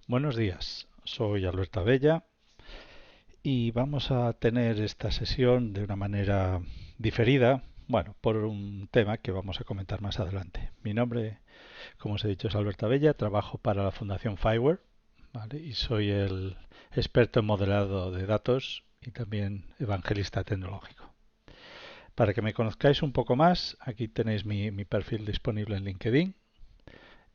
Buenos días, soy Alberto Abella y vamos a tener esta sesión de una manera diferida, bueno, por un tema que vamos a comentar más adelante. Mi nombre, como os he dicho, es Alberto Abella, trabajo para la Fundación Fireware, ¿vale? Y soy el experto en modelado de datos y también evangelista tecnológico. Para que me conozcáis un poco más, aquí tenéis mi perfil disponible en LinkedIn.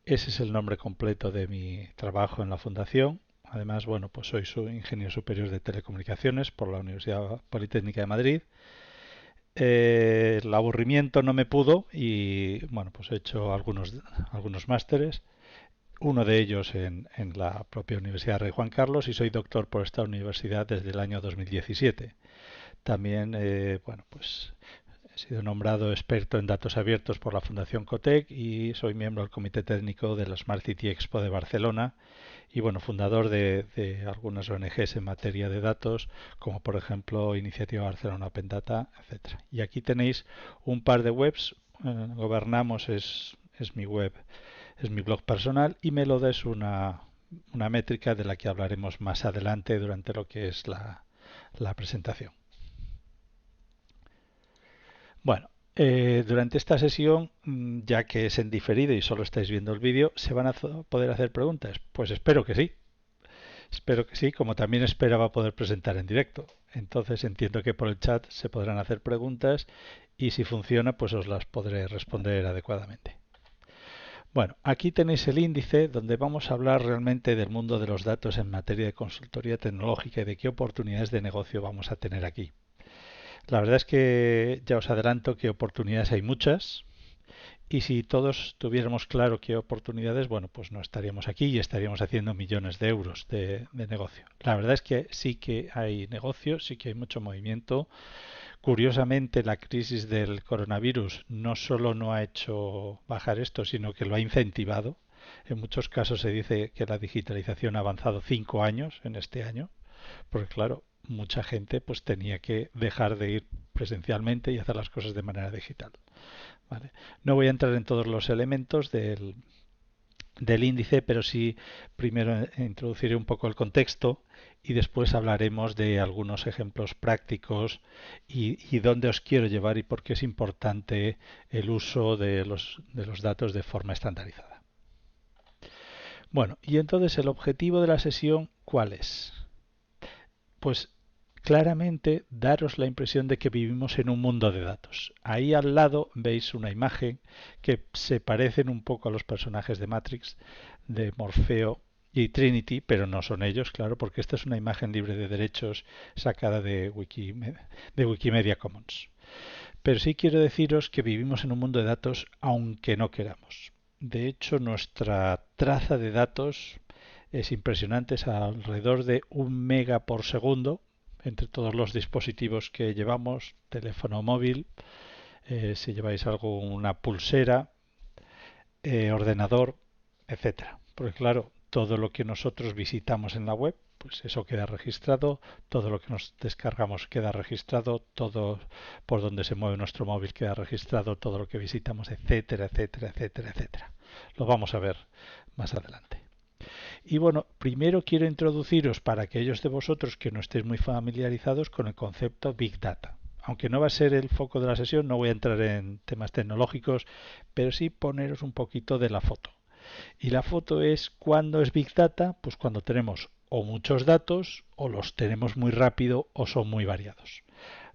Ese es el nombre completo de mi trabajo en la fundación. Además, bueno, pues soy su ingeniero superior de telecomunicaciones por la Universidad Politécnica de Madrid. El aburrimiento no me pudo y bueno, pues he hecho algunos másteres, uno de ellos en la propia Universidad Rey Juan Carlos, y soy doctor por esta universidad desde el año 2017. También, bueno, pues he sido nombrado experto en datos abiertos por la Fundación Cotec y soy miembro del Comité Técnico de la Smart City Expo de Barcelona y bueno, fundador de algunas ONGs en materia de datos, como por ejemplo Iniciativa Barcelona Open Data, etcétera. Y aquí tenéis un par de webs. Gobernamos es mi web, es mi blog personal, y Melod es una métrica de la que hablaremos más adelante durante lo que es la presentación. Bueno, durante esta sesión, ya que es en diferido y solo estáis viendo el vídeo, ¿se van a poder hacer preguntas? Pues espero que sí. Espero que sí, como también esperaba poder presentar en directo. Entonces entiendo que por el chat se podrán hacer preguntas y si funciona, pues os las podré responder adecuadamente. Bueno, aquí tenéis el índice donde vamos a hablar realmente del mundo de los datos en materia de consultoría tecnológica y de qué oportunidades de negocio vamos a tener aquí. La verdad es que ya os adelanto que oportunidades hay muchas, y si todos tuviéramos claro qué oportunidades, bueno, pues no estaríamos aquí y estaríamos haciendo millones de euros de negocio. La verdad es que sí que hay negocio, sí que hay mucho movimiento. Curiosamente, la crisis del coronavirus no solo no ha hecho bajar esto, sino que lo ha incentivado. En muchos casos se dice que la digitalización ha avanzado 5 años en este año, porque claro, mucha gente pues tenía que dejar de ir presencialmente y hacer las cosas de manera digital. ¿Vale? No voy a entrar en todos los elementos del índice, pero sí primero introduciré un poco el contexto y después hablaremos de algunos ejemplos prácticos y dónde os quiero llevar y por qué es importante el uso de los datos de forma estandarizada. Bueno, y entonces el objetivo de la sesión, ¿cuál es? Pues claramente daros la impresión de que vivimos en un mundo de datos. Ahí al lado veis una imagen que se parecen un poco a los personajes de Matrix, de Morfeo y Trinity, pero no son ellos, claro, porque esta es una imagen libre de derechos sacada de Wikimedia Commons. Pero sí quiero deciros que vivimos en un mundo de datos aunque no queramos. De hecho, nuestra traza de datos es impresionante, es alrededor de 1 mega por segundo entre todos los dispositivos que llevamos, teléfono móvil, si lleváis algo, una pulsera, ordenador, etcétera. Porque claro, todo lo que nosotros visitamos en la web, pues eso queda registrado, todo lo que nos descargamos queda registrado, todo por donde se mueve nuestro móvil queda registrado, todo lo que visitamos, etcétera, etcétera, etcétera, etcétera. Lo vamos a ver más adelante. Y bueno, primero quiero introduciros para aquellos de vosotros que no estéis muy familiarizados con el concepto Big Data. Aunque no va a ser el foco de la sesión, no voy a entrar en temas tecnológicos, pero sí poneros un poquito de la foto. Y la foto es cuando es Big Data, pues cuando tenemos o muchos datos, o los tenemos muy rápido, o son muy variados.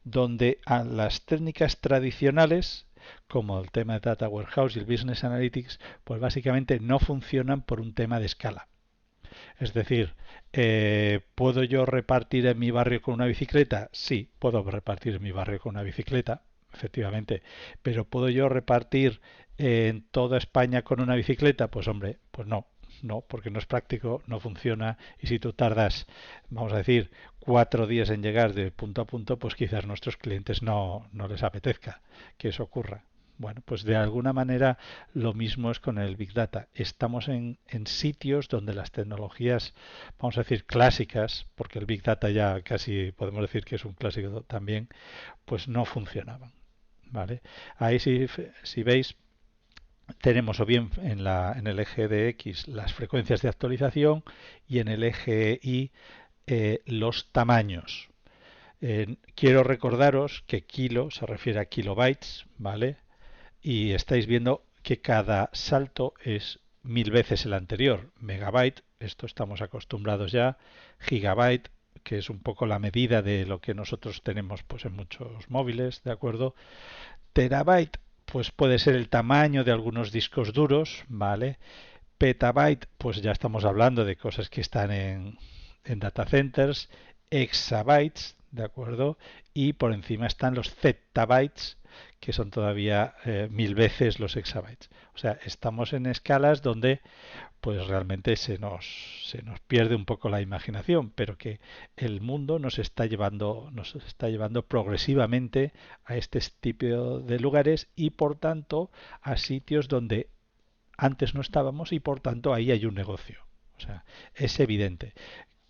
Donde a las técnicas tradicionales, como el tema de Data Warehouse y el Business Analytics, pues básicamente no funcionan por un tema de escala. Es decir, ¿puedo yo repartir en mi barrio con una bicicleta? Sí, puedo repartir en mi barrio con una bicicleta, efectivamente. Pero ¿puedo yo repartir en toda España con una bicicleta? Pues hombre, pues no. No, porque no es práctico, no funciona y si tú tardas, vamos a decir, 4 días en llegar de punto a punto, pues quizás a nuestros clientes no les apetezca que eso ocurra. Bueno, pues de alguna manera lo mismo es con el Big Data. Estamos en sitios donde las tecnologías, vamos a decir, clásicas, porque el Big Data ya casi podemos decir que es un clásico también, pues no funcionaban. ¿Vale? Ahí si veis, tenemos o bien en el eje de X las frecuencias de actualización y en el eje Y los tamaños. Quiero recordaros que kilo se refiere a kilobytes, ¿vale? Y estáis viendo que cada salto es 1000 veces el anterior. Megabyte, esto estamos acostumbrados ya. Gigabyte, que es un poco la medida de lo que nosotros tenemos pues en muchos móviles, ¿de acuerdo? Terabyte, pues puede ser el tamaño de algunos discos duros, ¿vale? Petabyte, pues ya estamos hablando de cosas que están en data centers. Exabytes, ¿de acuerdo? Y por encima están los zettabytes, que son todavía 1000 veces los exabytes. O sea, estamos en escalas donde pues realmente se nos pierde un poco la imaginación, pero que el mundo nos está llevando progresivamente a este tipo de lugares y por tanto a sitios donde antes no estábamos y por tanto ahí hay un negocio. O sea, es evidente.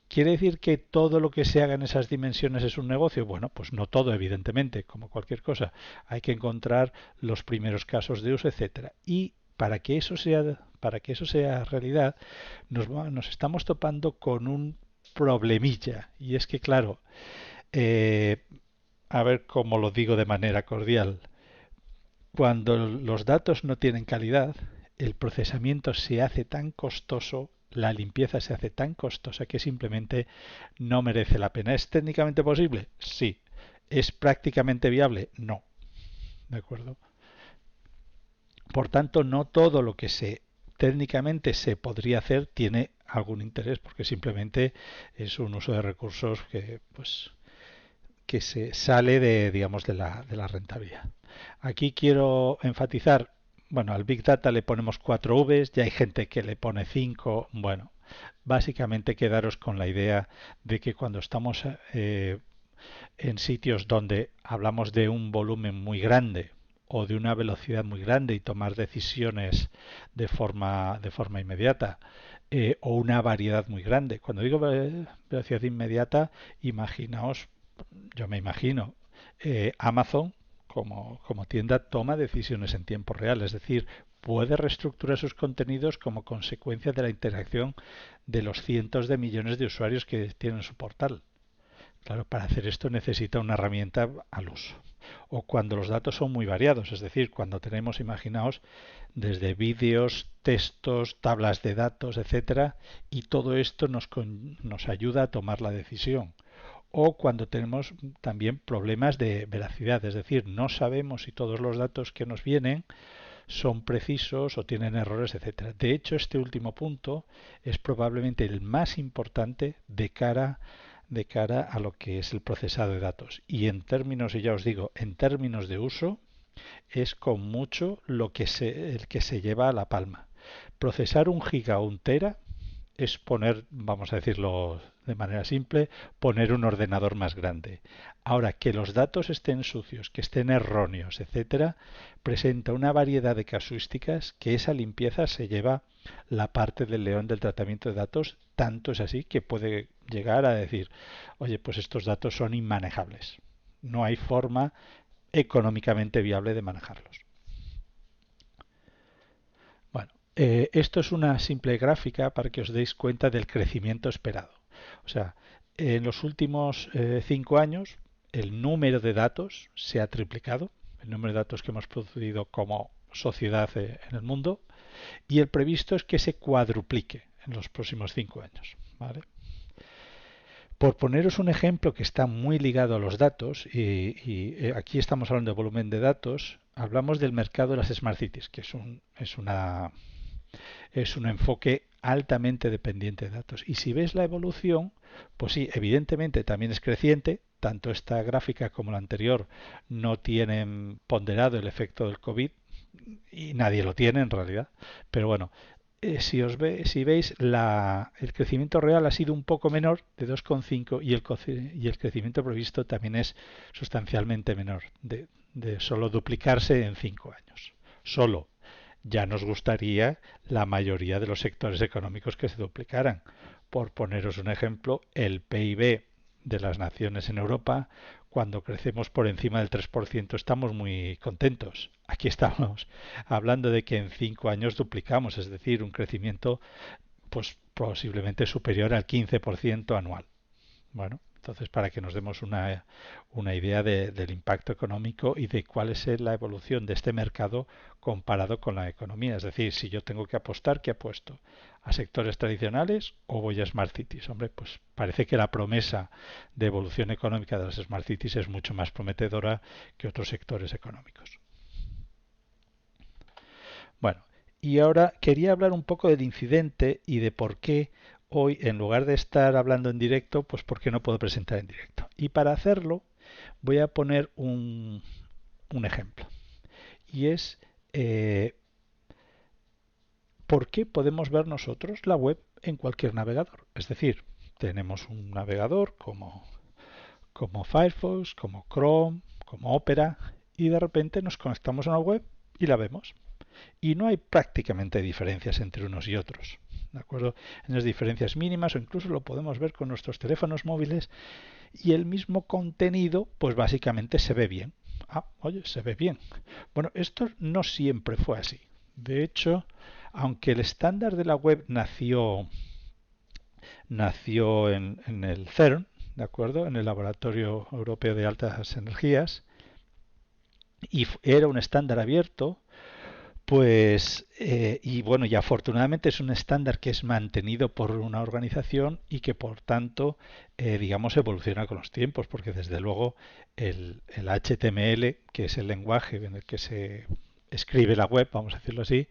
¿Quiere decir que todo lo que se haga en esas dimensiones es un negocio? Bueno, pues no todo, evidentemente, como cualquier cosa. Hay que encontrar los primeros casos de uso, etcétera. Y para que eso sea realidad, nos estamos topando con un problemilla. Y es que, claro, eh, a ver cómo lo digo de manera cordial, cuando los datos no tienen calidad, el procesamiento se hace tan costoso, la limpieza se hace tan costosa que simplemente no merece la pena. ¿Es técnicamente posible? Sí. ¿Es prácticamente viable? No. ¿De acuerdo? Por tanto, no todo lo que técnicamente se podría hacer tiene algún interés, porque simplemente es un uso de recursos que se sale de, digamos, de la rentabilidad. Aquí quiero enfatizar, bueno, al Big Data le ponemos 4 Vs, ya hay gente que le pone 5, bueno, básicamente quedaros con la idea de que cuando estamos en sitios donde hablamos de un volumen muy grande o de una velocidad muy grande y tomar decisiones de forma inmediata, o una variedad muy grande. Cuando digo velocidad inmediata, imaginaos, yo me imagino, Amazon como tienda toma decisiones en tiempo real, es decir, puede reestructurar sus contenidos como consecuencia de la interacción de los cientos de millones de usuarios que tienen su portal. Claro, para hacer esto necesita una herramienta al uso. O cuando los datos son muy variados, es decir, cuando tenemos, imaginaos, desde vídeos, textos, tablas de datos, etcétera, y todo esto nos ayuda a tomar la decisión. O cuando tenemos también problemas de veracidad, es decir, no sabemos si todos los datos que nos vienen son precisos o tienen errores, etcétera. De hecho, este último punto es probablemente el más importante de cara a lo que es el procesado de datos. Y en términos, y ya os digo, en términos de uso, es con mucho el que se lleva a la palma. Procesar 1 giga o 1 tera es poner, vamos a decirlo de manera simple, poner un ordenador más grande. Ahora, que los datos estén sucios, que estén erróneos, etcétera, presenta una variedad de casuísticas que esa limpieza se lleva la parte del león del tratamiento de datos, tanto es así que puede llegar a decir, oye, pues estos datos son inmanejables. No hay forma económicamente viable de manejarlos. Bueno, esto es una simple gráfica para que os deis cuenta del crecimiento esperado. O sea, en los últimos 5 años el número de datos se ha triplicado, el número de datos que hemos producido como sociedad en el mundo, y el previsto es que se cuadruplique en los próximos 5 años. ¿Vale? Por poneros un ejemplo que está muy ligado a los datos, y aquí estamos hablando de volumen de datos, hablamos del mercado de las Smart Cities, que es un enfoque altamente dependiente de datos. Y si ves la evolución, pues sí, evidentemente también es creciente, tanto esta gráfica como la anterior no tienen ponderado el efecto del COVID, y nadie lo tiene en realidad, pero bueno, si veis, el crecimiento real ha sido un poco menor, de 2,5, y el crecimiento previsto también es sustancialmente menor, de solo duplicarse en 5 años. Solo. Ya nos gustaría la mayoría de los sectores económicos que se duplicaran. Por poneros un ejemplo, el PIB de las naciones en Europa, cuando crecemos por encima del 3%, estamos muy contentos. Aquí estamos hablando de que en 5 años duplicamos, es decir, un crecimiento pues posiblemente superior al 15% anual. Bueno, entonces para que nos demos una idea del impacto económico y de cuál es la evolución de este mercado comparado con la economía. Es decir, si yo tengo que apostar, ¿qué apuesto? ¿A sectores tradicionales o voy a Smart Cities? Hombre, pues parece que la promesa de evolución económica de las Smart Cities es mucho más prometedora que otros sectores económicos. Bueno, y ahora quería hablar un poco del incidente y de por qué hoy, en lugar de estar hablando en directo, pues por qué no puedo presentar en directo. Y para hacerlo voy a poner un ejemplo. Y es por qué podemos ver nosotros la web en cualquier navegador. Es decir, tenemos un navegador como Firefox, como Chrome, como Opera, y de repente nos conectamos a una web y la vemos. Y no hay prácticamente diferencias entre unos y otros. ¿De acuerdo? En las diferencias mínimas o incluso lo podemos ver con nuestros teléfonos móviles y el mismo contenido pues básicamente se ve bien. Ah, oye, se ve bien. Bueno, esto no siempre fue así. De hecho, aunque el estándar de la web nació en el CERN, ¿de acuerdo? En el Laboratorio Europeo de Altas Energías, y era un estándar abierto, pues, y bueno, y afortunadamente es un estándar que es mantenido por una organización y que por tanto, digamos, evoluciona con los tiempos, porque desde luego el HTML, que es el lenguaje en el que se escribe la web, vamos a decirlo así,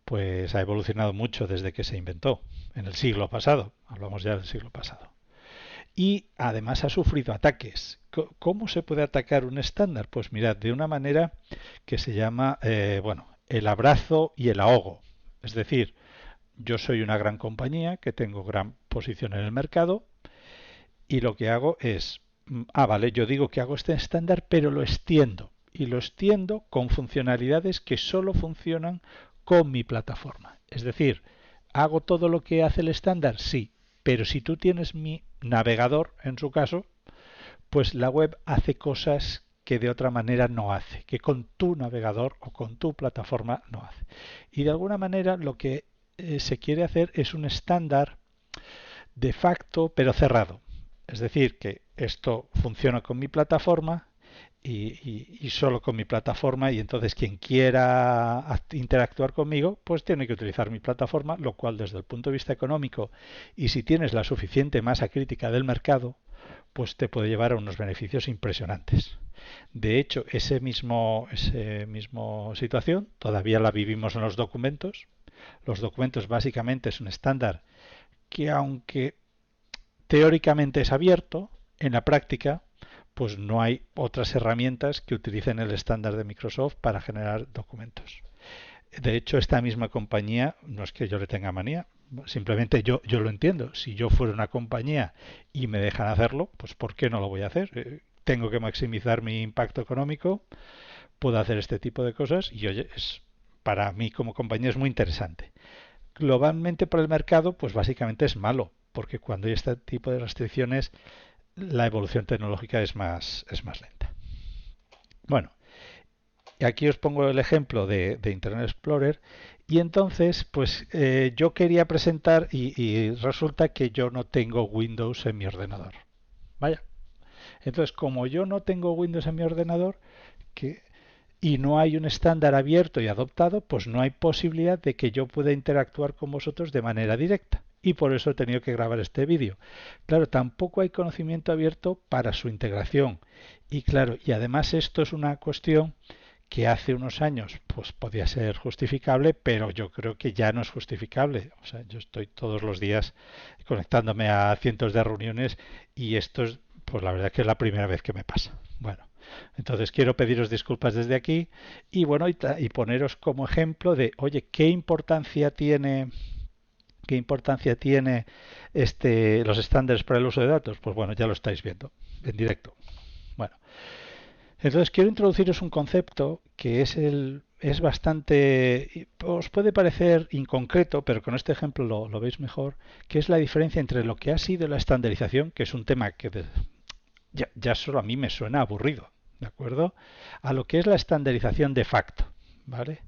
pues ha evolucionado mucho desde que se inventó, en el siglo pasado, hablamos ya del siglo pasado. Y además ha sufrido ataques. ¿Cómo se puede atacar un estándar? Pues mirad, de una manera que se llama, bueno, el abrazo y el ahogo. Es decir, yo soy una gran compañía que tengo gran posición en el mercado y lo que hago es, vale, yo digo que hago este estándar, pero lo extiendo. Y lo extiendo con funcionalidades que solo funcionan con mi plataforma. Es decir, ¿hago todo lo que hace el estándar? Sí, pero si tú tienes mi navegador, en su caso, pues la web hace cosas que de otra manera no hace, que con tu navegador o con tu plataforma no hace. Y de alguna manera lo que se quiere hacer es un estándar de facto pero cerrado. Es decir, que esto funciona con mi plataforma y solo con mi plataforma y entonces quien quiera interactuar conmigo pues tiene que utilizar mi plataforma, lo cual desde el punto de vista económico y si tienes la suficiente masa crítica del mercado pues te puede llevar a unos beneficios impresionantes. De hecho, ese mismo situación todavía la vivimos en los documentos. Los documentos básicamente es un estándar que aunque teóricamente es abierto, en la práctica pues no hay otras herramientas que utilicen el estándar de Microsoft para generar documentos. De hecho, esta misma compañía, no es que yo le tenga manía, simplemente yo lo entiendo. Si yo fuera una compañía y me dejan hacerlo, pues ¿por qué no lo voy a hacer? Tengo que maximizar mi impacto económico, puedo hacer este tipo de cosas y oye, para mí como compañía es muy interesante. Globalmente para el mercado, pues básicamente es malo, porque cuando hay este tipo de restricciones, la evolución tecnológica es más lenta. Bueno, y aquí os pongo el ejemplo de Internet Explorer y entonces pues yo quería presentar y resulta que yo no tengo Windows en mi ordenador. Vaya. Entonces como yo no tengo Windows en mi ordenador que, y no hay un estándar abierto y adoptado, pues no hay posibilidad de que yo pueda interactuar con vosotros de manera directa. Y por eso he tenido que grabar este vídeo. Claro, tampoco hay conocimiento abierto para su integración. Y claro, y además esto es una cuestión que hace unos años pues podía ser justificable, pero yo creo que ya no es justificable. O sea, yo estoy todos los días conectándome a cientos de reuniones y esto es, pues la verdad que es la primera vez que me pasa. Bueno, entonces quiero pediros disculpas desde aquí y bueno, y poneros como ejemplo de, oye, qué importancia tiene los estándares para el uso de datos. Pues bueno, ya lo estáis viendo en directo. Bueno, entonces quiero introduciros un concepto que es es bastante, os puede parecer inconcreto, pero con este ejemplo lo veis mejor, que es la diferencia entre lo que ha sido la estandarización, que es un tema que ya solo a mí me suena aburrido, ¿de acuerdo? A lo que es la estandarización de facto, ¿vale?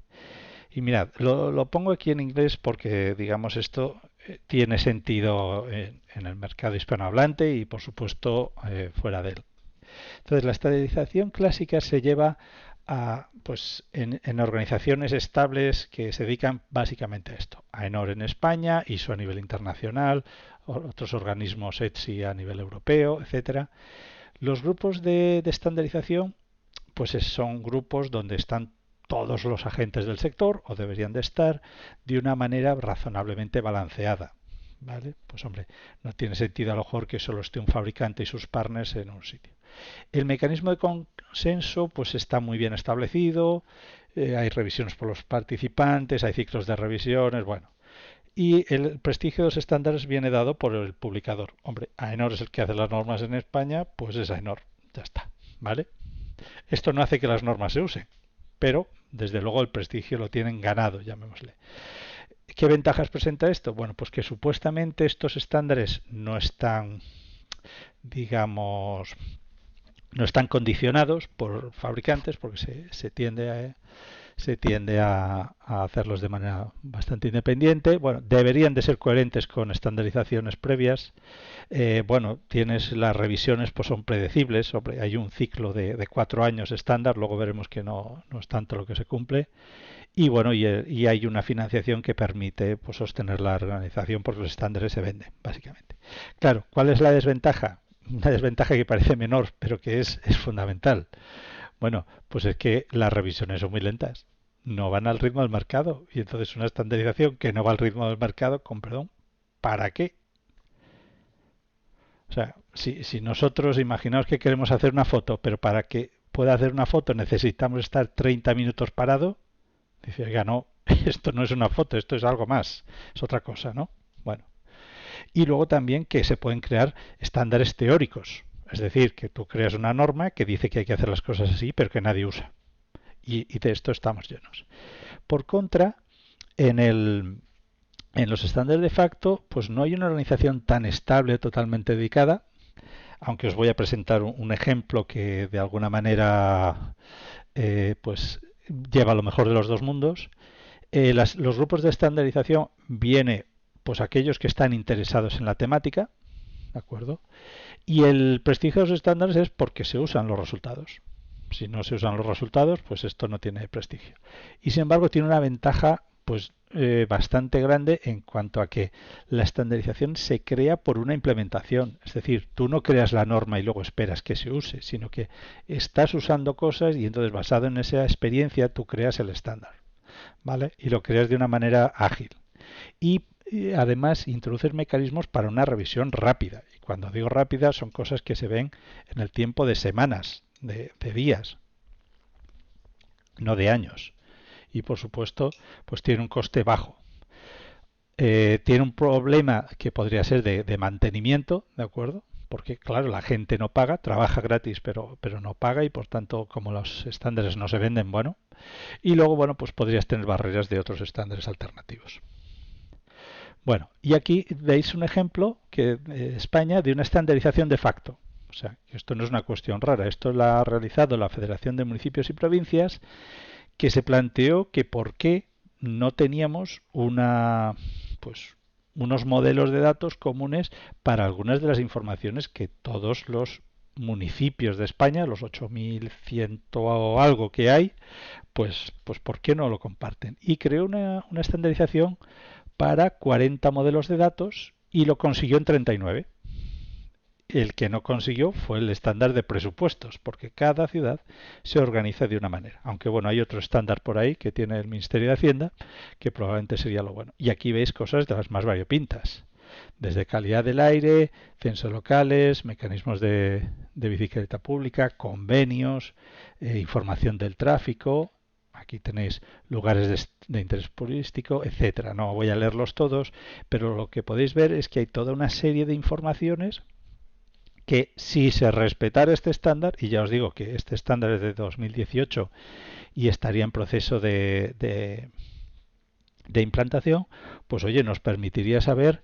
Y mirad, lo pongo aquí en inglés porque, digamos, esto tiene sentido en el mercado hispanohablante y, por supuesto, fuera de él. Entonces, la estandarización clásica se lleva pues, en organizaciones estables que se dedican básicamente a esto. AENOR en España, ISO a nivel internacional, otros organismos ETSI a nivel europeo, etcétera. Los grupos de estandarización pues son grupos donde están todos los agentes del sector, o deberían de estar, de una manera razonablemente balanceada. ¿Vale? Pues hombre, no tiene sentido a lo mejor que solo esté un fabricante y sus partners en un sitio. El mecanismo de consenso pues está muy bien establecido, hay revisiones por los participantes, hay ciclos de revisiones, bueno. Y el prestigio de los estándares viene dado por el publicador. Hombre, AENOR es el que hace las normas en España, pues es AENOR, ya está, ¿vale? Esto no hace que las normas se usen, pero desde luego el prestigio lo tienen ganado, llamémosle. ¿Qué ventajas presenta esto? Bueno, pues que supuestamente estos estándares no están, digamos, no están condicionados por fabricantes porque se tiende a hacerlos de manera bastante independiente. Bueno, deberían de ser coherentes con estandarizaciones previas. Bueno, tienes las revisiones, pues son predecibles. Hay un ciclo de 4 años estándar, luego veremos que no es tanto lo que se cumple. Y bueno, y hay una financiación que permite pues, sostener la organización porque los estándares se venden, básicamente. Claro, ¿cuál es la desventaja? Una desventaja que parece menor, pero que es fundamental. Bueno, pues es que las revisiones son muy lentas. No van al ritmo del mercado. Y entonces una estandarización que no va al ritmo del mercado, con perdón, ¿para qué? O sea, si nosotros imaginaos que queremos hacer una foto, pero para que pueda hacer una foto necesitamos estar 30 minutos parado, dice, oiga, no, esto no es una foto, esto es algo más, es otra cosa, ¿no? Bueno, y luego también que se pueden crear estándares teóricos, es decir, que tú creas una norma que dice que hay que hacer las cosas así, pero que nadie usa. Y de esto estamos llenos. Por contra, en los estándares de facto, pues no hay una organización tan estable, totalmente dedicada, aunque os voy a presentar un ejemplo que de alguna manera pues lleva lo mejor de los dos mundos. Los grupos de estandarización viene pues aquellos que están interesados en la temática, ¿de acuerdo? Y el prestigio de los estándares es porque se usan los resultados. Si no se usan los resultados, pues esto no tiene prestigio. Y sin embargo tiene una ventaja pues bastante grande en cuanto a que la estandarización se crea por una implementación. Es decir, tú no creas la norma y luego esperas que se use, sino que estás usando cosas y entonces basado en esa experiencia tú creas el estándar, ¿vale? Y lo creas de una manera ágil. Y además introduces mecanismos para una revisión rápida. Y cuando digo rápida son cosas que se ven en el tiempo de semanas, de días, no de años. Y por supuesto, pues tiene un coste bajo. Tiene un problema que podría ser de mantenimiento, ¿de acuerdo? Porque claro, la gente no paga, trabaja gratis, pero no paga y por tanto, como los estándares no se venden, bueno. Y luego, bueno, pues podrías tener barreras de otros estándares alternativos. Bueno, y aquí veis un ejemplo que España de una estandarización de facto. O sea, que esto no es una cuestión rara, esto lo ha realizado la Federación de Municipios y Provincias, que se planteó que por qué no teníamos pues, unos modelos de datos comunes para algunas de las informaciones que todos los municipios de España, los 8.100 o algo que hay, pues ¿por qué no lo comparten? Y creó una estandarización para 40 modelos de datos y lo consiguió en 39. El que no consiguió fue el estándar de presupuestos, porque cada ciudad se organiza de una manera. Aunque bueno, hay otro estándar por ahí que tiene el Ministerio de Hacienda, que probablemente sería lo bueno. Y aquí veis cosas de las más variopintas. Desde calidad del aire, censos locales, mecanismos de bicicleta pública, convenios, información del tráfico. Aquí tenéis lugares de interés turístico, etcétera. No voy a leerlos todos, pero lo que podéis ver es que hay toda una serie de informaciones que si se respetara este estándar, y ya os digo que este estándar es de 2018 y estaría en proceso de implantación, pues oye, nos permitiría saber,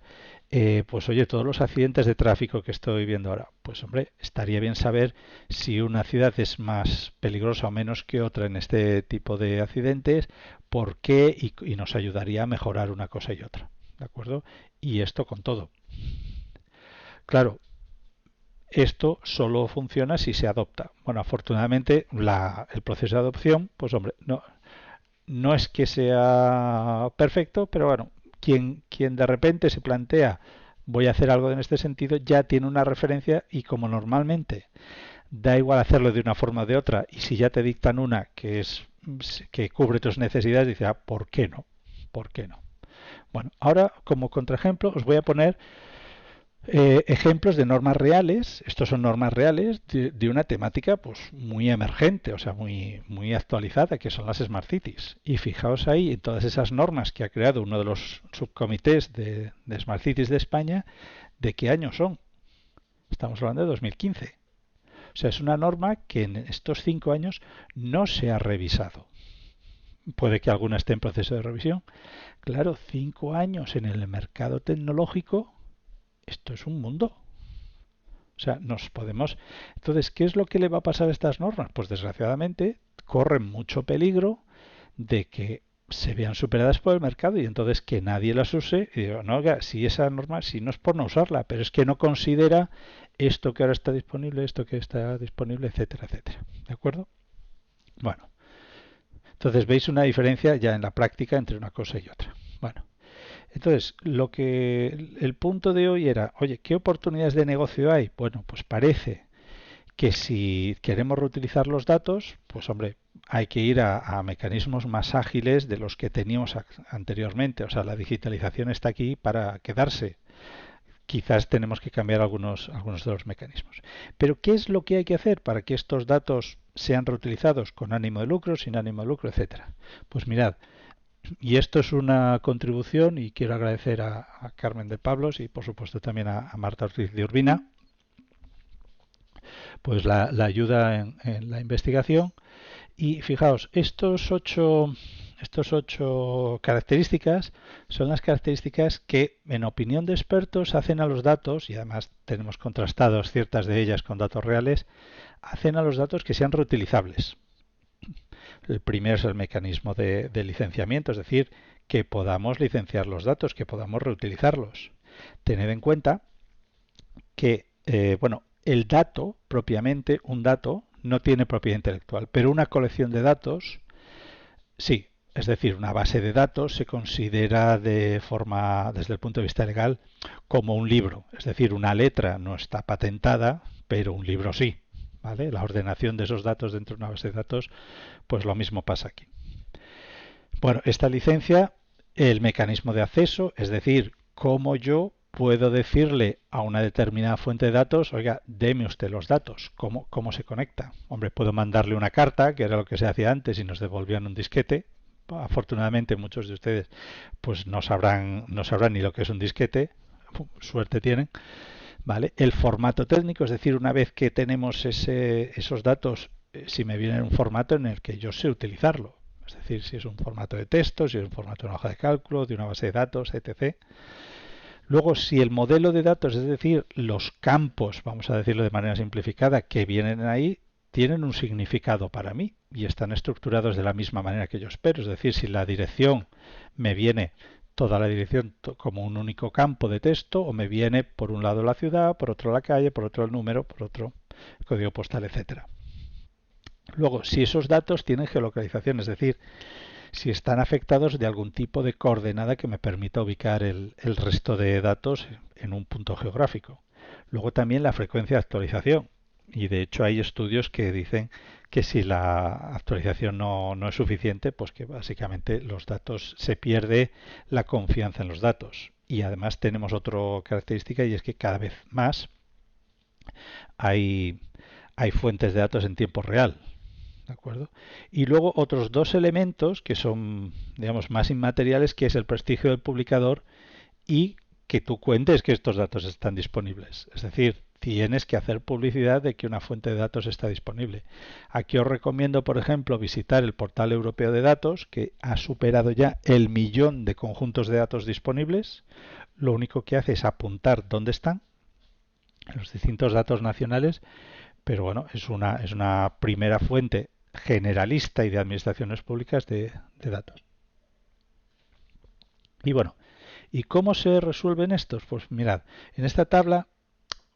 pues oye, todos los accidentes de tráfico que estoy viendo ahora, pues hombre, estaría bien saber si una ciudad es más peligrosa o menos que otra en este tipo de accidentes, por qué, y nos ayudaría a mejorar una cosa y otra, ¿de acuerdo? Y esto con todo. Claro, esto solo funciona si se adopta. Bueno, afortunadamente el proceso de adopción, pues hombre, no es que sea perfecto, pero bueno, quien de repente se plantea voy a hacer algo en este sentido, ya tiene una referencia y como normalmente da igual hacerlo de una forma o de otra y si ya te dictan una que cubre tus necesidades, dice, ¿por qué no? ¿Por qué no? Bueno, ahora como contraejemplo os voy a poner ejemplos de normas reales. Estos son normas reales de una temática pues muy emergente, o sea, muy actualizada, que son las Smart Cities. Y fijaos ahí en todas esas normas que ha creado uno de los subcomités de Smart Cities de España, ¿de qué año son? Estamos hablando de 2015. O sea, es una norma que en estos 5 años no se ha revisado. Puede que alguna esté en proceso de revisión. Claro, 5 años en el mercado tecnológico, esto es un mundo. O sea, nos podemos... Entonces, ¿qué es lo que le va a pasar a estas normas? Pues desgraciadamente corren mucho peligro de que se vean superadas por el mercado y entonces que nadie las use y digo, no, oiga, si esa norma, si no es por no usarla, pero es que no considera esto que ahora está disponible, esto que está disponible, etcétera, etcétera. ¿De acuerdo? Bueno, entonces veis una diferencia ya en la práctica entre una cosa y otra. Bueno, entonces, el punto de hoy era, oye, ¿qué oportunidades de negocio hay? Bueno, pues parece que si queremos reutilizar los datos, pues hombre, hay que ir a mecanismos más ágiles de los que teníamos anteriormente. O sea, la digitalización está aquí para quedarse. Quizás tenemos que cambiar algunos de los mecanismos. Pero, ¿qué es lo que hay que hacer para que estos datos sean reutilizados con ánimo de lucro, sin ánimo de lucro, etcétera? Pues mirad, y esto es una contribución y quiero agradecer a Carmen de Pablos y por supuesto también a Marta Ortiz de Urbina, pues la ayuda en la investigación. Y fijaos, estos ocho características son las características que, en opinión de expertos, hacen a los datos, y además tenemos contrastados ciertas de ellas con datos reales, hacen a los datos que sean reutilizables. El primero es el mecanismo de licenciamiento, es decir, que podamos licenciar los datos, que podamos reutilizarlos. Tened en cuenta que, bueno, el dato propiamente, un dato, no tiene propiedad intelectual, pero una colección de datos, sí. Es decir, una base de datos se considera de forma, desde el punto de vista legal, como un libro. Es decir, una letra no está patentada, pero un libro sí. ¿Vale? La ordenación de esos datos dentro de una base de datos, pues lo mismo pasa aquí. Bueno, esta licencia, el mecanismo de acceso, es decir, cómo yo puedo decirle a una determinada fuente de datos, oiga, deme usted los datos, cómo se conecta. Hombre, puedo mandarle una carta, que era lo que se hacía antes y nos devolvían un disquete. Afortunadamente muchos de ustedes pues no sabrán ni lo que es un disquete, suerte tienen. ¿Vale? El formato técnico, es decir, una vez que tenemos esos datos, si me viene en un formato en el que yo sé utilizarlo. Es decir, si es un formato de texto, si es un formato de una hoja de cálculo, de una base de datos, etc. Luego, si el modelo de datos, es decir, los campos, vamos a decirlo de manera simplificada, que vienen ahí, tienen un significado para mí y están estructurados de la misma manera que yo espero. Es decir, si la dirección me viene toda la dirección como un único campo de texto o me viene por un lado la ciudad, por otro la calle, por otro el número, por otro el código postal, etcétera. Luego, si esos datos tienen geolocalización, es decir, si están afectados de algún tipo de coordenada que me permita ubicar el resto de datos en un punto geográfico. Luego también la frecuencia de actualización. Y de hecho hay estudios que dicen que si la actualización no es suficiente, pues que básicamente los datos se pierde la confianza en los datos. Y además tenemos otra característica y es que cada vez más hay, hay fuentes de datos en tiempo real. ¿De acuerdo? Y luego otros dos elementos que son, digamos, más inmateriales, que es el prestigio del publicador y que tú cuentes que estos datos están disponibles. Es decir, tienes que hacer publicidad de que una fuente de datos está disponible. Aquí os recomiendo, por ejemplo, visitar el portal europeo de datos, que ha superado ya el 1.000.000 de conjuntos de datos disponibles. Lo único que hace es apuntar dónde están los distintos datos nacionales, pero bueno, es una primera fuente generalista y de administraciones públicas de datos. Y bueno, ¿y cómo se resuelven estos? Pues mirad, en esta tabla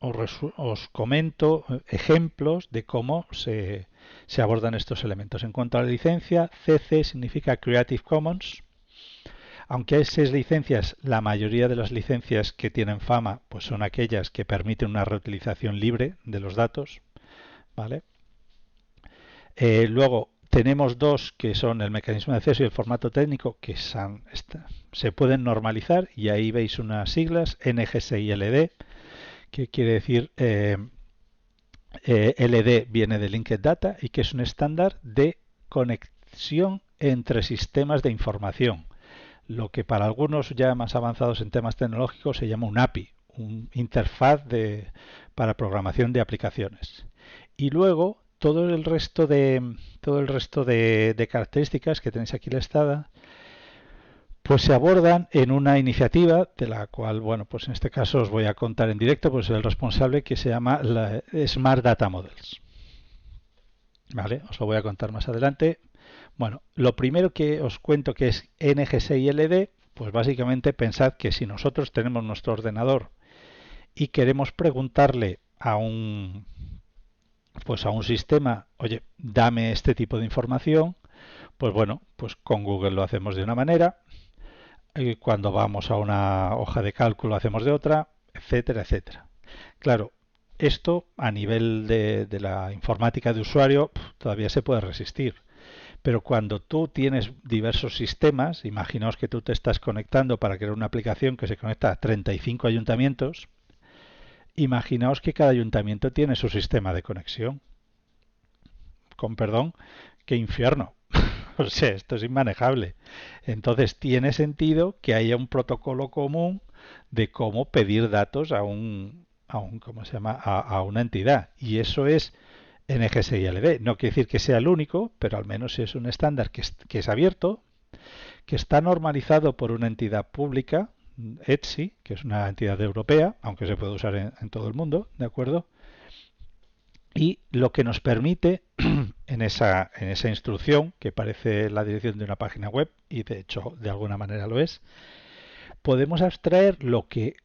os comento ejemplos de cómo se abordan estos elementos. En cuanto a la licencia, CC significa Creative Commons. Aunque hay 6 licencias, la mayoría de las licencias que tienen fama pues son aquellas que permiten una reutilización libre de los datos, ¿vale? Luego tenemos dos que son el mecanismo de acceso y el formato técnico, que se pueden normalizar, y ahí veis unas siglas, NGSILD, que quiere decir LD viene de Linked Data y que es un estándar de conexión entre sistemas de información, lo que para algunos ya más avanzados en temas tecnológicos se llama un API, un interfaz para programación de aplicaciones. Y luego todo el resto de características que tenéis aquí listadas pues se abordan en una iniciativa de la cual, bueno, pues en este caso os voy a contar en directo, pues el responsable, que se llama la Smart Data Models. Vale, os lo voy a contar más adelante. Bueno, lo primero que os cuento que es NGSILD, pues básicamente pensad que si nosotros tenemos nuestro ordenador y queremos preguntarle a un sistema, oye, dame este tipo de información, pues bueno, pues con Google lo hacemos de una manera, cuando vamos a una hoja de cálculo hacemos de otra, etcétera, etcétera. Claro, esto a nivel de la informática de usuario todavía se puede resistir. Pero cuando tú tienes diversos sistemas, imaginaos que tú te estás conectando para crear una aplicación que se conecta a 35 ayuntamientos, imaginaos que cada ayuntamiento tiene su sistema de conexión. Con perdón, qué infierno. O sea, esto es inmanejable. Entonces tiene sentido que haya un protocolo común de cómo pedir datos a ¿cómo se llama? A una entidad. Y eso es NGSILD. No quiere decir que sea el único, pero al menos es un estándar que es abierto, que está normalizado por una entidad pública, ETSI, que es una entidad europea, aunque se puede usar en todo el mundo, ¿de acuerdo? Y lo que nos permite en esa instrucción, que parece la dirección de una página web, y de hecho de alguna manera lo es, podemos abstraer lo que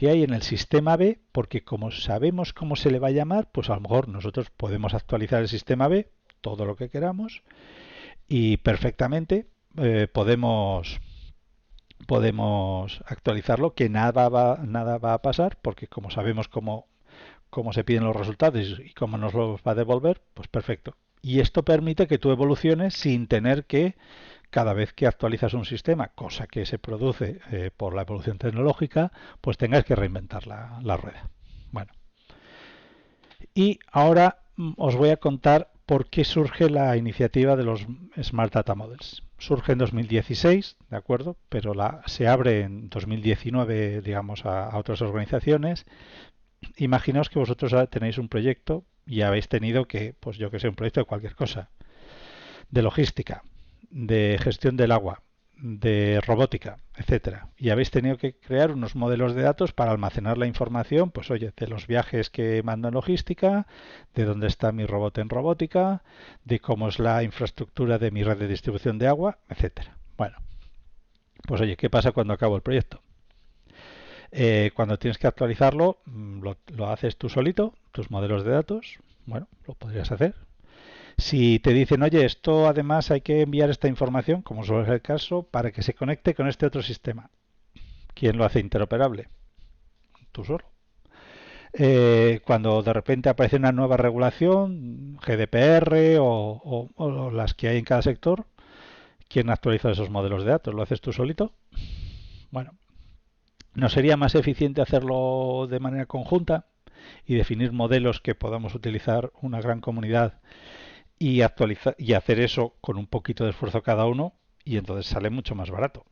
hay en el sistema B, porque como sabemos cómo se le va a llamar, pues a lo mejor nosotros podemos actualizar el sistema B, todo lo que queramos, y perfectamente podemos actualizarlo, que nada va a pasar, porque como sabemos cómo se piden los resultados y cómo nos los va a devolver, pues perfecto. Y esto permite que tú evoluciones sin tener que, cada vez que actualizas un sistema, cosa que se produce por la evolución tecnológica, pues tengas que reinventar la rueda. Bueno, y ahora os voy a contar por qué surge la iniciativa de los Smart Data Models. Surge en 2016, ¿de acuerdo? Pero se abre en 2019, digamos, a otras organizaciones. Imaginaos que vosotros tenéis un proyecto y habéis tenido que, pues yo que sé, un proyecto de cualquier cosa, de logística, de gestión del agua, de robótica, etcétera. Y habéis tenido que crear unos modelos de datos para almacenar la información, pues oye, de los viajes que mando en logística, de dónde está mi robot en robótica, de cómo es la infraestructura de mi red de distribución de agua, etcétera. Bueno, pues oye, ¿qué pasa cuando acabo el proyecto? Cuando tienes que actualizarlo, lo haces tú solito, tus modelos de datos, bueno, lo podrías hacer. Si te dicen, oye, esto además hay que enviar esta información, como suele ser el caso, para que se conecte con este otro sistema. ¿Quién lo hace interoperable? Tú solo. Cuando de repente aparece una nueva regulación, GDPR o las que hay en cada sector, ¿quién actualiza esos modelos de datos? ¿Lo haces tú solito? Bueno, ¿no sería más eficiente hacerlo de manera conjunta y definir modelos que podamos utilizar una gran comunidad y hacer eso con un poquito de esfuerzo cada uno, y entonces sale mucho más barato,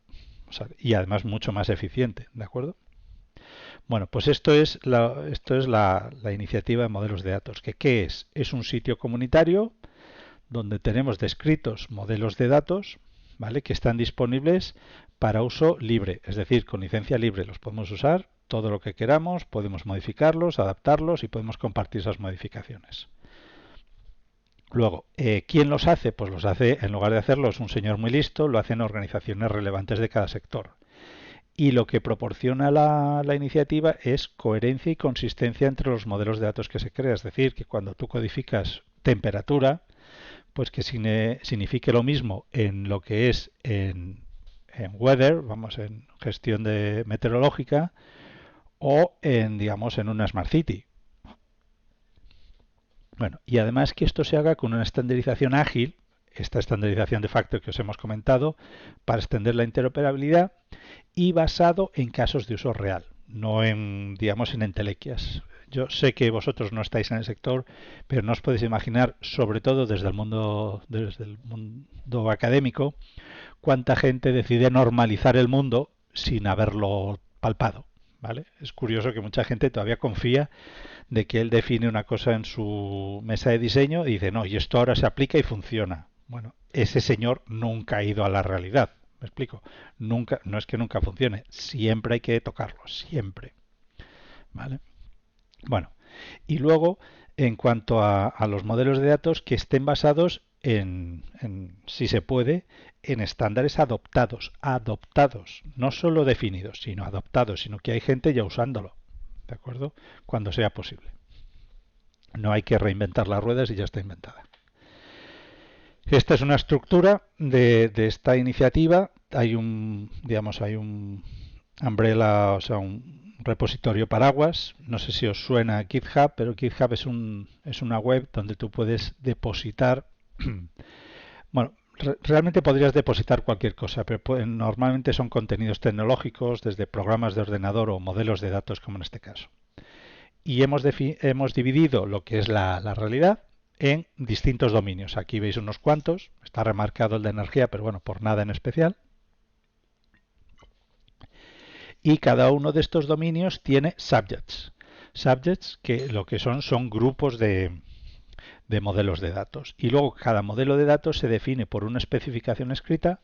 o sea, y además mucho más eficiente, ¿de acuerdo? Bueno, pues esto es la iniciativa de modelos de datos. ¿Qué es? Es un sitio comunitario donde tenemos descritos modelos de datos, ¿vale? Que están disponibles para uso libre, es decir, con licencia libre. Los podemos usar todo lo que queramos, podemos modificarlos, adaptarlos y podemos compartir esas modificaciones. Luego, ¿quién los hace? Pues los hace, en lugar de hacerlos un señor muy listo, lo hacen organizaciones relevantes de cada sector. Y lo que proporciona la iniciativa es coherencia y consistencia entre los modelos de datos que se crea. Es decir, que cuando tú codificas temperatura, pues que signifique lo mismo en lo que es en weather, vamos, en gestión meteorológica, o en, digamos, en una Smart City. Bueno, y además que esto se haga con una estandarización ágil, esta estandarización de facto que os hemos comentado, para extender la interoperabilidad y basado en casos de uso real, no en, digamos, en entelequias. Yo sé que vosotros no estáis en el sector, pero no os podéis imaginar, sobre todo desde el mundo académico, cuánta gente decide normalizar el mundo sin haberlo palpado. ¿Vale? Es curioso que mucha gente todavía confía de que él define una cosa en su mesa de diseño y dice, no, y esto ahora se aplica y funciona. Bueno, ese señor nunca ha ido a la realidad. ¿Me explico? Nunca, no es que nunca funcione, siempre hay que tocarlo, siempre. ¿Vale? Bueno, y luego, en cuanto a los modelos de datos que estén basados si se puede, en estándares adoptados, no solo definidos, sino adoptados, sino que hay gente ya usándolo, ¿de acuerdo? Cuando sea posible. No hay que reinventar las ruedas y ya está inventada. Esta es una estructura de esta iniciativa. Hay un umbrella, o sea, un repositorio paraguas. No sé si os suena GitHub, pero GitHub es una web donde tú puedes depositar. Bueno, realmente podrías depositar cualquier cosa, pero normalmente son contenidos tecnológicos, desde programas de ordenador o modelos de datos, como en este caso. Y hemos dividido lo que es la realidad en distintos dominios. Aquí veis unos cuantos, está remarcado el de energía, pero bueno, por nada en especial. Y cada uno de estos dominios tiene subjects. Subjects que lo que son grupos de modelos de datos. Y luego cada modelo de datos se define por una especificación escrita,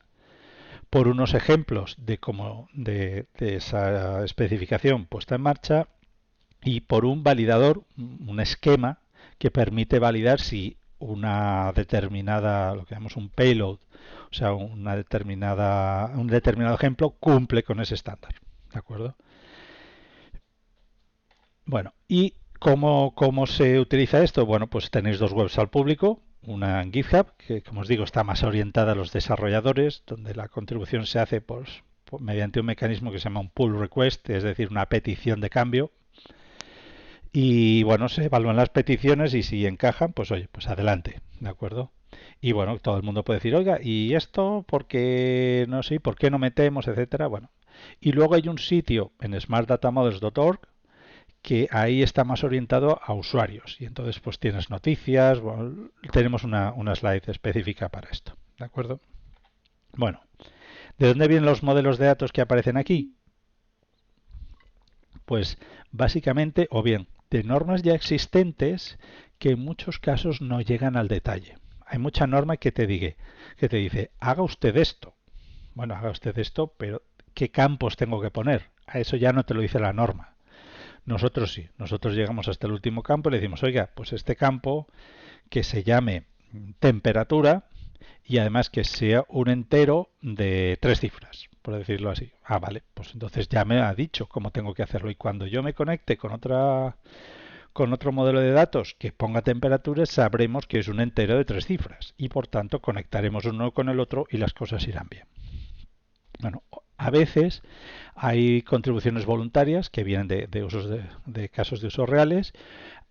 por unos ejemplos de esa especificación puesta en marcha y por un validador, un esquema que permite validar si una determinada, lo que llamamos un payload, o sea, un determinado ejemplo cumple con ese estándar. ¿De acuerdo? Bueno, ¿y cómo se utiliza esto? Bueno, pues tenéis dos webs al público. Una en GitHub, que como os digo está más orientada a los desarrolladores, donde la contribución se hace mediante un mecanismo que se llama un pull request, es decir, una petición de cambio. Y bueno, se evalúan las peticiones y si encajan, pues oye, pues adelante, ¿de acuerdo? Y bueno, todo el mundo puede decir, oiga, ¿y esto por qué no sé, por qué no metemos, etcétera? Bueno, y luego hay un sitio en smartdatamodels.org que ahí está más orientado a usuarios y entonces pues tienes noticias, bueno, tenemos una slide específica para esto, ¿de acuerdo? Bueno, ¿de dónde vienen los modelos de datos que aparecen aquí? Pues básicamente, o bien, de normas ya existentes que en muchos casos no llegan al detalle. Hay mucha norma que te dice, haga usted esto. Bueno, haga usted esto, pero ¿qué campos tengo que poner? A eso ya no te lo dice la norma. Nosotros sí, nosotros llegamos hasta el último campo y le decimos, oiga, pues este campo que se llame temperatura y además que sea un entero de 3 cifras, por decirlo así. Ah, vale, pues entonces ya me ha dicho cómo tengo que hacerlo y cuando yo me conecte con otro modelo de datos que ponga temperaturas, sabremos que es un entero de 3 cifras y por tanto conectaremos uno con el otro y las cosas irán bien. Bueno, a veces hay contribuciones voluntarias que vienen de casos de usos reales.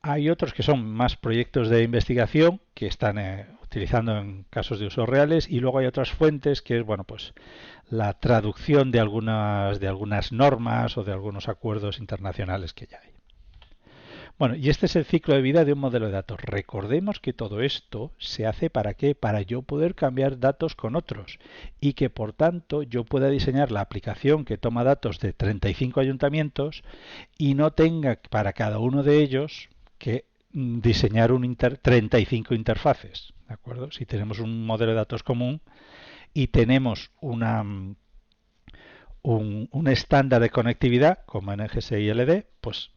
Hay otros que son más proyectos de investigación que están utilizando en casos de usos reales y luego hay otras fuentes que es bueno pues la traducción de algunas normas o de algunos acuerdos internacionales que ya hay. Bueno, y este es el ciclo de vida de un modelo de datos. Recordemos que todo esto se hace ¿para qué? Para yo poder cambiar datos con otros y que por tanto yo pueda diseñar la aplicación que toma datos de 35 ayuntamientos y no tenga para cada uno de ellos que diseñar 35 interfaces. ¿De acuerdo? Si tenemos un modelo de datos común y tenemos un estándar de conectividad como NGS y LD, pues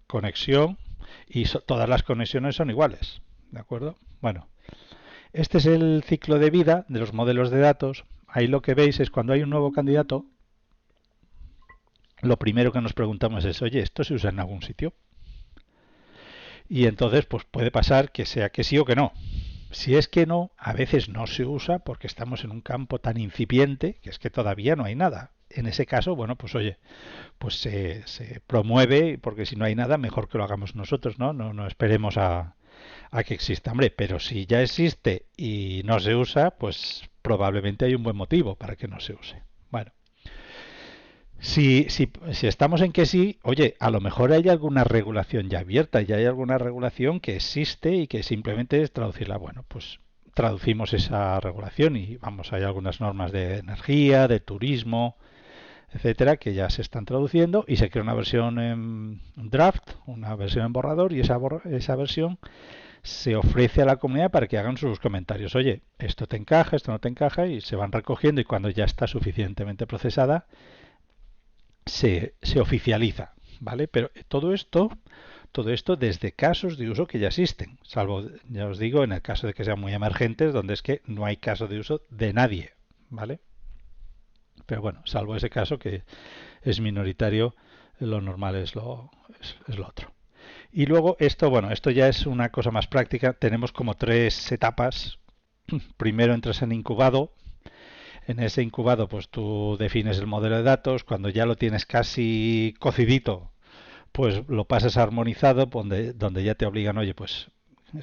conexión y todas las conexiones son iguales. ¿De acuerdo? Bueno, este es el ciclo de vida de los modelos de datos. Ahí lo que veis es cuando hay un nuevo candidato, lo primero que nos preguntamos es, oye, ¿esto se usa en algún sitio? Y entonces, pues puede pasar que sea que sí o que no. Si es que no, a veces no se usa porque estamos en un campo tan incipiente que es que todavía no hay nada. En ese caso, bueno, pues oye, pues se promueve porque si no hay nada, mejor que lo hagamos nosotros, ¿no? No esperemos a que exista. Hombre, pero si ya existe y no se usa, pues probablemente hay un buen motivo para que no se use. Bueno, si estamos en que sí, oye, a lo mejor hay alguna regulación ya abierta, ya hay alguna regulación que existe y que simplemente es traducirla. Bueno, pues traducimos esa regulación y vamos, hay algunas normas de energía, de turismo, etcétera, que ya se están traduciendo y se crea una versión en draft, una versión en borrador y esa versión se ofrece a la comunidad para que hagan sus comentarios. Oye, esto te encaja, esto no te encaja y se van recogiendo y cuando ya está suficientemente procesada se oficializa, ¿vale? Pero todo esto desde casos de uso que ya existen, salvo, ya os digo, en el caso de que sean muy emergentes, donde es que no hay caso de uso de nadie, ¿vale? Pero bueno, salvo ese caso que es minoritario, lo normal es lo otro. Y luego esto, bueno, esto ya es una cosa más práctica. Tenemos como tres etapas. Primero entras en incubado. En ese incubado, pues tú defines el modelo de datos. Cuando ya lo tienes casi cocidito, pues lo pasas a armonizado, donde ya te obligan, oye, pues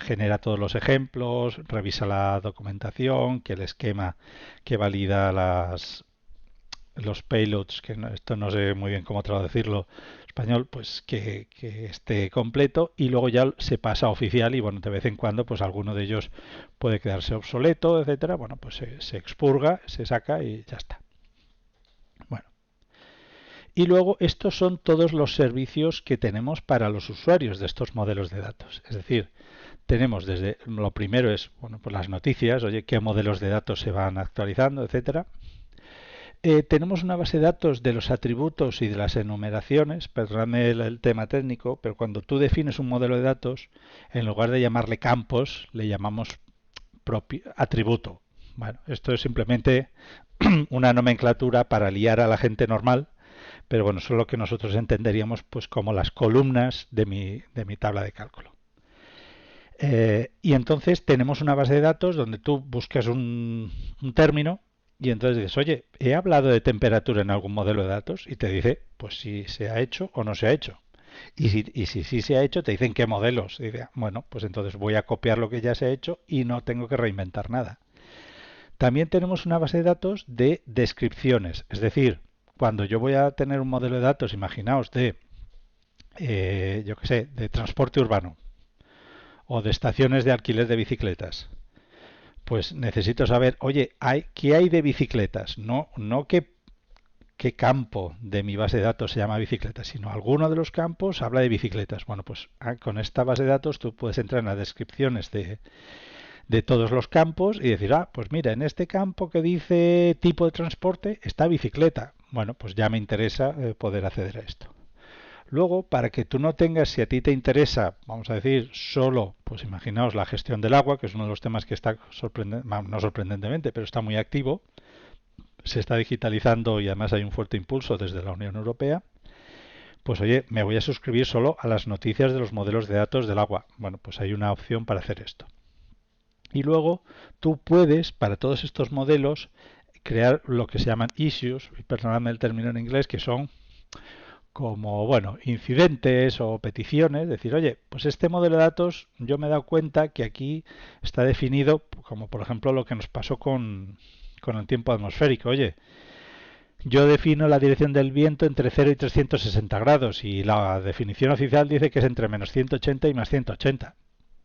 genera todos los ejemplos, revisa la documentación, que el esquema que valida los payloads, que esto no sé muy bien cómo traducirlo en español, pues que esté completo y luego ya se pasa a oficial y bueno, de vez en cuando pues alguno de ellos puede quedarse obsoleto, etcétera. Bueno, pues se expurga, se saca y ya está. Bueno, y luego estos son todos los servicios que tenemos para los usuarios de estos modelos de datos. Es decir, tenemos desde lo primero es bueno, pues las noticias, oye, qué modelos de datos se van actualizando, etcétera. Tenemos una base de datos de los atributos y de las enumeraciones, perdóname el tema técnico, pero cuando tú defines un modelo de datos, en lugar de llamarle campos, le llamamos atributo. Bueno, esto es simplemente una nomenclatura para liar a la gente normal, pero bueno, eso es lo que nosotros entenderíamos pues como las columnas de mi tabla de cálculo. Y entonces tenemos una base de datos donde tú buscas un término y entonces dices, oye, ¿he hablado de temperatura en algún modelo de datos? Y te dice, pues si se ha hecho o no se ha hecho. Y si se ha hecho, te dicen qué modelos. Y dice, bueno, pues entonces voy a copiar lo que ya se ha hecho y no tengo que reinventar nada. También tenemos una base de datos de descripciones. Es decir, cuando yo voy a tener un modelo de datos, imaginaos, yo qué sé, de transporte urbano o de estaciones de alquiler de bicicletas pues necesito saber, oye, ¿qué hay de bicicletas? No qué campo de mi base de datos se llama bicicletas, sino alguno de los campos habla de bicicletas. Bueno, pues con esta base de datos tú puedes entrar en las descripciones de todos los campos y decir, pues mira, en este campo que dice tipo de transporte está bicicleta. Bueno, pues ya me interesa poder acceder a esto. Luego, para que tú no tengas, si a ti te interesa, vamos a decir, solo, pues imaginaos la gestión del agua, que es uno de los temas que está no sorprendentemente, pero está muy activo, se está digitalizando y además hay un fuerte impulso desde la Unión Europea, pues oye, me voy a suscribir solo a las noticias de los modelos de datos del agua. Bueno, pues hay una opción para hacer esto. Y luego tú puedes, para todos estos modelos, crear lo que se llaman issues, y perdonadme el término en inglés, que son como, bueno, incidentes o peticiones, decir, oye, pues este modelo de datos yo me he dado cuenta que aquí está definido, como por ejemplo lo que nos pasó con el tiempo atmosférico. Oye, Yo defino la dirección del viento entre 0 y 360 grados y la definición oficial dice que es entre menos 180 y más 180.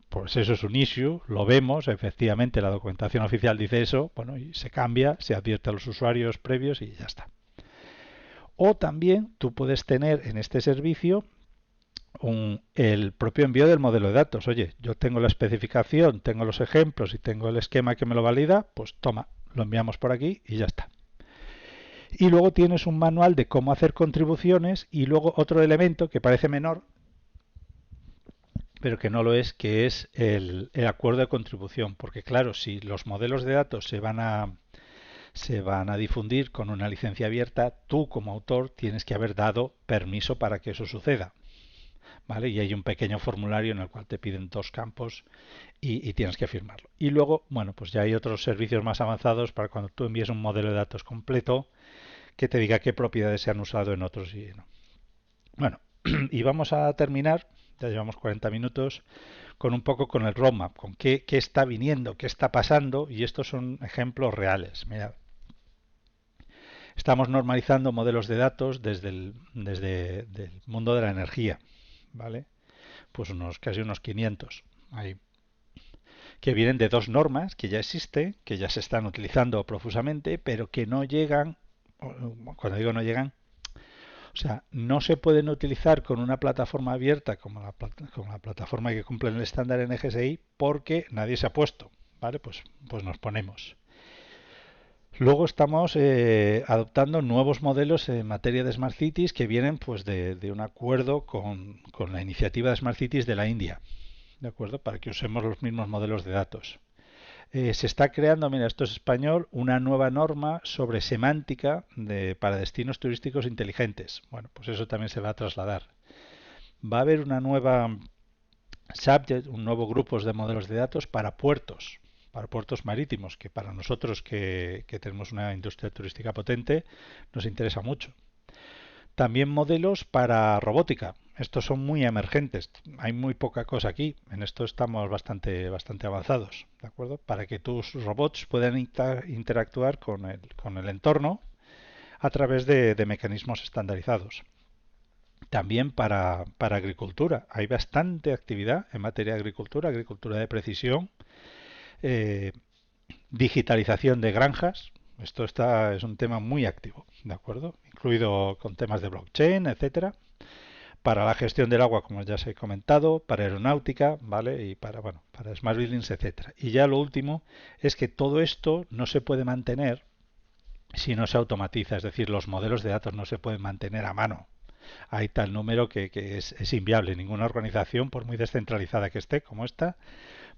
Pues eso es un issue, lo vemos, efectivamente la documentación oficial dice eso, bueno, y se cambia, se advierte a los usuarios previos y ya está. O también tú puedes tener en este servicio el propio envío del modelo de datos. Oye, yo tengo la especificación, tengo los ejemplos y tengo el esquema que me lo valida, pues toma, lo enviamos por aquí y ya está. Y luego tienes un manual de cómo hacer contribuciones y luego otro elemento que parece menor, pero que no lo es, que es el acuerdo de contribución. Porque claro, si los modelos de datos se van a difundir con una licencia abierta, tú como autor tienes que haber dado permiso para que eso suceda. ¿Vale? Y hay un pequeño formulario en el cual te piden dos campos y tienes que firmarlo. Y luego, bueno, pues ya hay otros servicios más avanzados para cuando tú envíes un modelo de datos completo que te diga qué propiedades se han usado en otros y no. Bueno, y vamos a terminar, ya llevamos 40 minutos, con un poco con el roadmap, con qué está viniendo, qué está pasando, y estos son ejemplos reales. Mirad, estamos normalizando modelos de datos desde el mundo de la energía, ¿vale? Pues casi unos 500 ahí, que vienen de dos normas que ya existen, que ya se están utilizando profusamente, pero que no llegan, cuando digo no llegan, o sea, no se pueden utilizar con una plataforma abierta como la plataforma que cumple el estándar NGSI porque nadie se ha puesto, ¿vale? Pues nos ponemos. Luego estamos adoptando nuevos modelos en materia de Smart Cities que vienen pues de un acuerdo con la iniciativa de Smart Cities de la India, ¿de acuerdo? Para que usemos los mismos modelos de datos. Se está creando, mira, esto es español, una nueva norma sobre semántica para destinos turísticos inteligentes. Bueno, pues eso también se va a trasladar. Va a haber una nueva subject, un nuevo grupo de modelos de datos para puertos marítimos, que para nosotros que tenemos una industria turística potente nos interesa mucho. También modelos para robótica. Estos son muy emergentes. Hay muy poca cosa aquí. En esto estamos bastante avanzados, ¿de acuerdo? Para que tus robots puedan interactuar con el entorno a través de mecanismos estandarizados. También para agricultura. Hay bastante actividad en materia de agricultura, agricultura de precisión, eh, digitalización de granjas. Esto es un tema muy activo, ¿de acuerdo? Incluido con temas de blockchain, etcétera. Para la gestión del agua, como ya os he comentado, para aeronáutica, ¿vale? Y para smart buildings, etcétera. Y ya lo último es que todo esto no se puede mantener si no se automatiza, es decir, los modelos de datos no se pueden mantener a mano. Hay tal número que es inviable. Ninguna organización, por muy descentralizada que esté, como esta,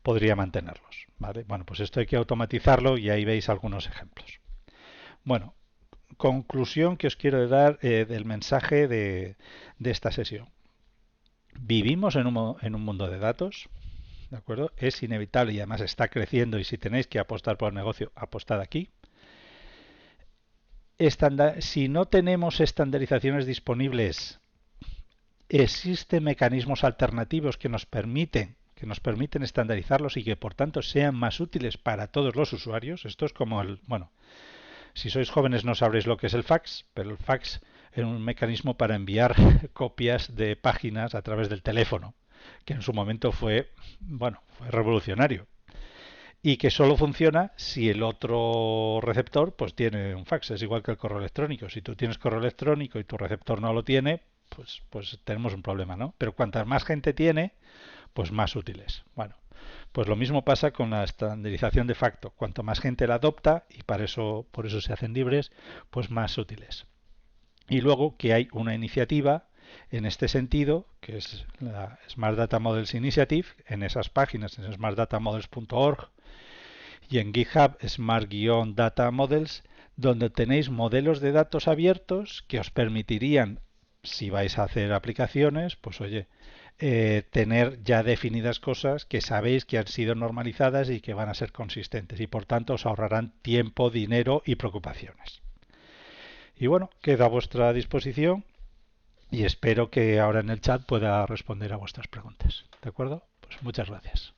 podría mantenerlos, ¿vale? Bueno, pues esto hay que automatizarlo y ahí veis algunos ejemplos. Bueno, conclusión que os quiero dar del mensaje de esta sesión. Vivimos en un mundo de datos, ¿de acuerdo? Es inevitable y además está creciendo y si tenéis que apostar por el negocio, apostad aquí. Si no tenemos estandarizaciones disponibles, existen mecanismos alternativos que nos permiten estandarizarlos y que por tanto sean más útiles para todos los usuarios. Esto es como si sois jóvenes no sabréis lo que es el fax, pero el fax era un mecanismo para enviar copias de páginas a través del teléfono, que en su momento fue revolucionario y que solo funciona si el otro receptor pues tiene un fax. Es igual que el correo electrónico. Si tú tienes correo electrónico y tu receptor no lo tiene, pues tenemos un problema, ¿no? Pero cuanta más gente tiene, pues más útiles. Bueno, pues lo mismo pasa con la estandarización de facto. Cuanto más gente la adopta, y por eso se hacen libres, pues más útiles. Y luego que hay una iniciativa en este sentido, que es la Smart Data Models Initiative, en esas páginas, en smartdatamodels.org y en GitHub Smart-Data Models, donde tenéis modelos de datos abiertos que os permitirían, si vais a hacer aplicaciones, pues oye, tener ya definidas cosas que sabéis que han sido normalizadas y que van a ser consistentes y por tanto os ahorrarán tiempo, dinero y preocupaciones. Y bueno, quedo a vuestra disposición y espero que ahora en el chat pueda responder a vuestras preguntas. ¿De acuerdo? Pues muchas gracias.